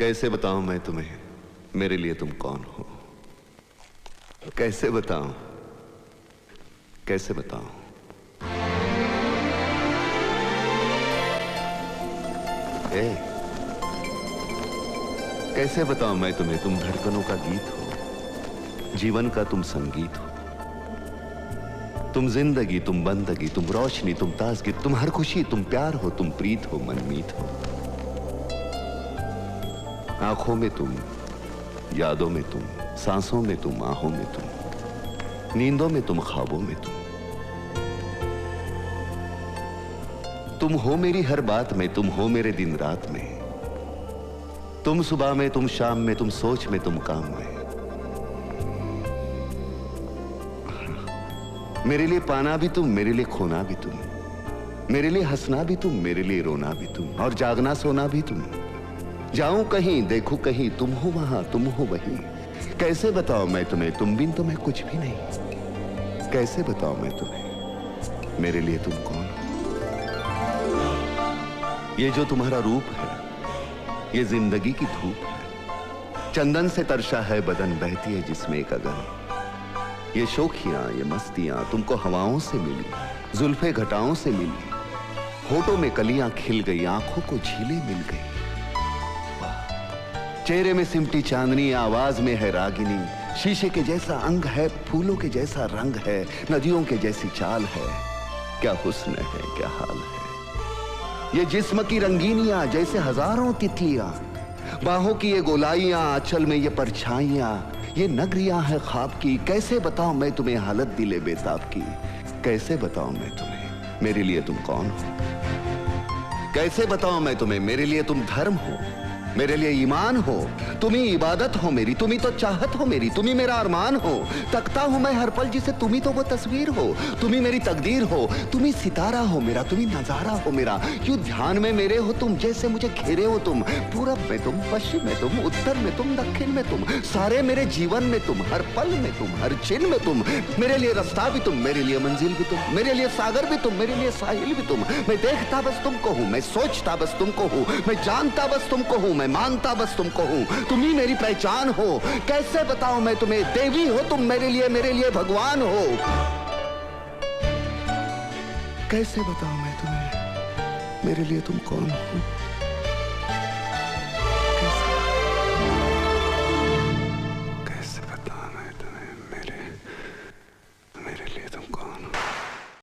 कैसे बताऊं मैं तुम्हें मेरे लिए तुम कौन हो? कैसे बताऊं, कैसे बताऊं? कैसे बताऊं मैं तुम्हें? तुम धड़कनों का गीत हो, जीवन का तुम संगीत हो, तुम जिंदगी, तुम बंदगी, तुम रोशनी, तुम ताजगी, तुम हर खुशी, तुम प्यार हो, तुम प्रीत हो, मनमीत हो। आंखों में तुम, यादों में तुम, सांसों में तुम, आहों में तुम, नींदों में तुम, ख्वाबों में तुम हो मेरी हर बात में, तुम हो मेरे दिन रात में, तुम सुबह में, तुम शाम में, तुम सोच में, तुम काम में। मेरे लिए पाना भी तुम, मेरे लिए खोना भी तुम, मेरे लिए हंसना भी तुम, मेरे लिए रोना भी तुम, और जागना सोना भी तुम। जाऊं कहीं, देखूं कहीं, तुम हो वहां, तुम हो वहीं। कैसे बताऊं मैं तुम्हें, तुम बिन तो मैं कुछ भी नहीं। कैसे बताऊं मैं तुम्हें मेरे लिए तुम कौन हो? ये जो तुम्हारा रूप है, ये जिंदगी की धूप है, चंदन से तरशा है बदन, बहती है जिसमें एक अगन। ये शोखियां, ये मस्तियां तुमको हवाओं से मिली, जुल्फे घटाओं से मिली, होठों में कलियां खिल गई, आंखों को झीलें मिल गई। चेहरे में सिमटी चांदनी, आवाज में है रागिनी, शीशे के जैसा अंग है, फूलों के जैसा रंग है, नदियों के जैसी चाल है। क्या हुस्न है, क्या हाल है। ये जिस्म की रंगीनियां जैसे हजारों तितलियां, बाहों की ये गोलाइयां, आंचल में ये परछाइयां, ये नगरियां है ख्वाब की। कैसे बताऊं मैं तुम्हें हालत दिले बेताब की? कैसे बताऊं मैं तुम्हें मेरे लिए तुम कौन हो? कैसे बताऊं मैं तुम्हें मेरे लिए तुम धर्म हो, मेरे लिए ईमान हो, तुम ही इबादत हो मेरी, तुम ही तो चाहत हो मेरी, तुम ही मेरा अरमान हो। तकता हूं मैं हर पल जिसे, तुम ही तो वो तस्वीर हो, तुम ही मेरी तकदीर हो, तुम ही सितारा हो मेरा, तुम ही नजारा हो मेरा। यूं ध्यान में मेरे हो तुम, जैसे मुझे घेरे हो तुम। पूरब में तुम, पश्चिम में तुम, उत्तर में तुम, दक्षिण में तुम, सारे मेरे जीवन में तुम, हर पल में तुम, हर छिन में तुम। मेरे लिए रास्ता भी तुम, मेरे लिए मंजिल भी तुम, मेरे लिए सागर भी तुम, मेरे लिए साहिल भी तुम। मैं देखता बस तुमको हूं, मैं सोचता बस तुमको हूं, मैं जानता बस तुमको हूं, मैं मानता बस तुमको हूं। तुम ही मेरी पहचान हो। कैसे बताऊं मैं तुम्हें, देवी हो तुम मेरे लिए भगवान हो। कैसे बताऊं मैं तुम्हें मेरे लिए तुम कौन हो?